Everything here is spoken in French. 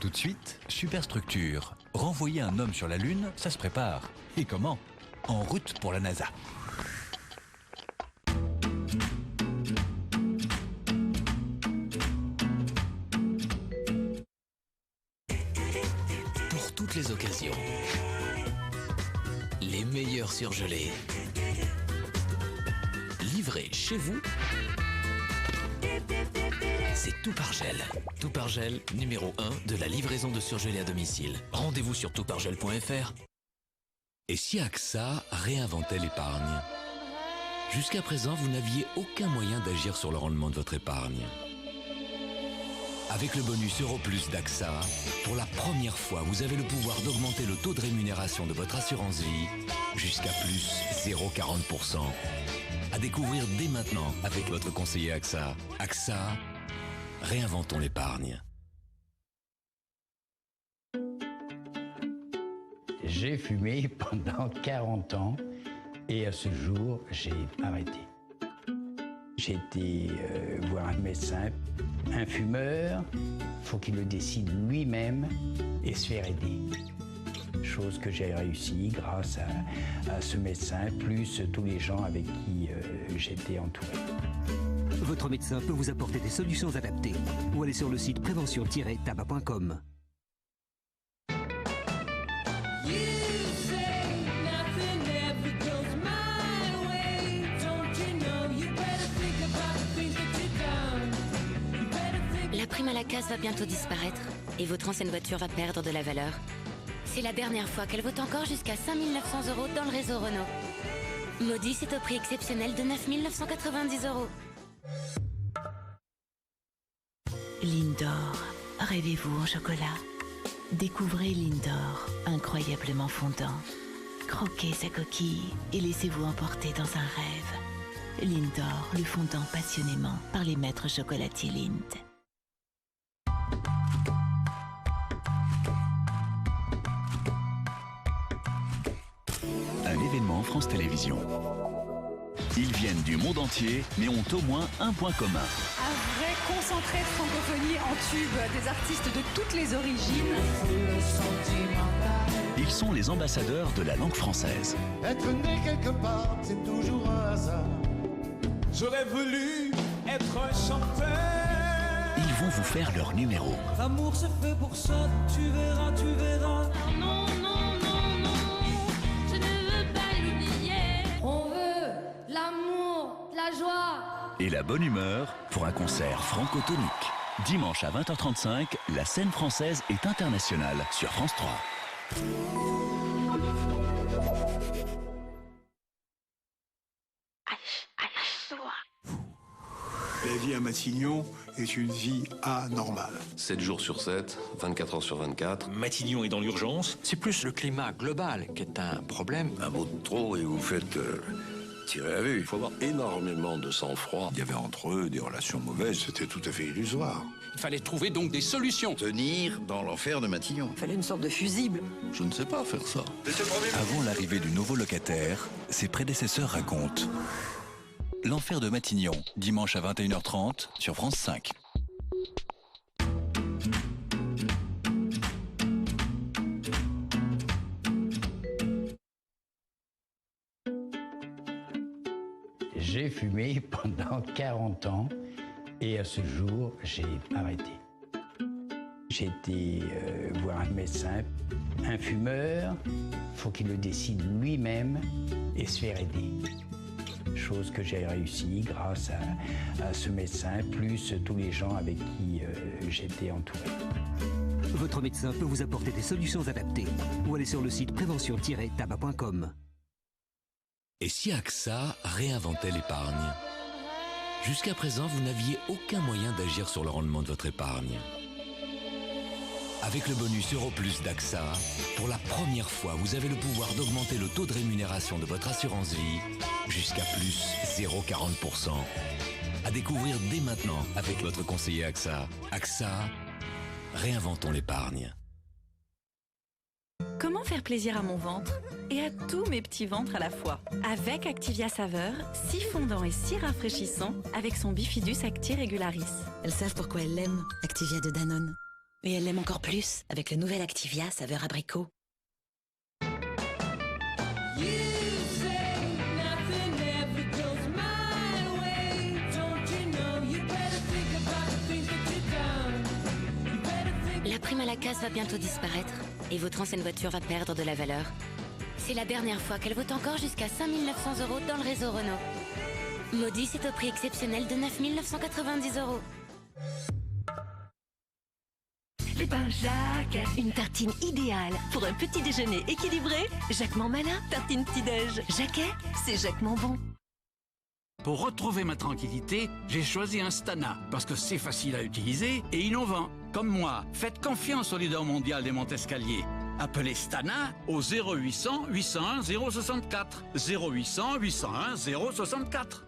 Tout de suite, superstructure. Renvoyer un homme sur la Lune, ça se prépare. Et comment? En route pour la NASA. Pour toutes les occasions, les meilleurs surgelés. Livrés chez vous, c'est Toupargel. Toupargel, numéro 1 de la livraison de surgelés à domicile. Rendez-vous sur toupargel.fr. Et si AXA réinventait l'épargne? Jusqu'à présent, vous n'aviez aucun moyen d'agir sur le rendement de votre épargne. Avec le bonus Euro Plus d'AXA, pour la première fois, vous avez le pouvoir d'augmenter le taux de rémunération de votre assurance vie jusqu'à plus 0,40%. À découvrir dès maintenant avec votre conseiller AXA. AXA, réinventons l'épargne. J'ai fumé pendant 40 ans et à ce jour, j'ai arrêté. J'ai été voir un médecin. Un fumeur, faut qu'il le décide lui-même et se faire aider. Chose que j'ai réussi grâce à ce médecin, plus tous les gens avec qui j'étais entouré. Votre médecin peut vous apporter des solutions adaptées. Ou allez sur le site prévention-tabac.com. La prime à la casse va bientôt disparaître et votre ancienne voiture va perdre de la valeur. C'est la dernière fois qu'elle vaut encore jusqu'à 5 900 € dans le réseau Renault. Maudit, c'est au prix exceptionnel de 9 990 €. Lindor, rêvez-vous en chocolat? Découvrez Lindor, incroyablement fondant. Croquez sa coquille et laissez-vous emporter dans un rêve. Lindor, le fondant passionnément par les maîtres chocolatiers Lind. Un événement France Télévisions. Ils viennent du monde entier, mais ont au moins un point commun. Un vrai concentré de francophonie en tube, des artistes de toutes les origines. Ils sont les ambassadeurs de la langue française. Être né quelque part, c'est toujours un hasard. J'aurais voulu être un chanteur. Ils vont vous faire leur numéro. L'amour se fait pour ça, tu verras, tu verras. Non, non, non, non, je ne veux pas l'oublier. On veut l'amour, la joie Et la bonne humeur pour un concert franco-tonique. Dimanche à 20h35, la scène française est internationale sur France 3. La vie à Matignon est une vie anormale. 7 jours sur 7, 24 heures sur 24. Matignon est dans l'urgence. C'est plus le climat global qui est un problème. Un mot de trop et vous faites tirer à vue. Il faut avoir énormément de sang-froid. Il y avait entre eux des relations mauvaises, c'était tout à fait illusoire. Il fallait trouver donc des solutions. Tenir dans l'enfer de Matignon. Il fallait une sorte de fusible. Je ne sais pas faire ça. Avant l'arrivée du nouveau locataire, ses prédécesseurs racontent. L'enfer de Matignon, dimanche à 21h30 sur France 5. J'ai fumé pendant 40 ans et à ce jour, j'ai arrêté. J'ai été voir un médecin. Un fumeur, faut qu'il le décide lui-même et se faire aider. Chose que j'ai réussi grâce à ce médecin, plus tous les gens avec qui j'étais entouré. Votre médecin peut vous apporter des solutions adaptées. Ou allez sur le site prévention-tabac.com. Et si AXA réinventait l'épargne? Jusqu'à présent, vous n'aviez aucun moyen d'agir sur le rendement de votre épargne. Avec le bonus Euro Plus d'AXA, pour la première fois, vous avez le pouvoir d'augmenter le taux de rémunération de votre assurance vie jusqu'à plus 0,40%. À découvrir dès maintenant avec votre conseiller AXA. AXA, réinventons l'épargne. Comment faire plaisir à mon ventre et à tous mes petits ventres à la fois? Avec Activia Saveur, si fondant et si rafraîchissant, avec son Bifidus Acti Regularis. Elles savent pourquoi elles l'aiment, Activia de Danone. Et elle l'aime encore plus avec le nouvel Activia saveur abricot. La prime à la casse va bientôt disparaître et votre ancienne voiture va perdre de la valeur. C'est la dernière fois qu'elle vaut encore jusqu'à 5 900 € dans le réseau Renault. Maudit, c'est au prix exceptionnel de 9 990 €. Les pains Jacques, une tartine idéale pour un petit déjeuner équilibré. Jacquement malin, tartine petit-déj. Jacquet, c'est Jacquement bon. Pour retrouver ma tranquillité, j'ai choisi un Stana parce que c'est facile à utiliser et innovant. Comme moi, faites confiance au leader mondial des monte-escaliers. Appelez Stana au 0800 801 064. 0800 801 064.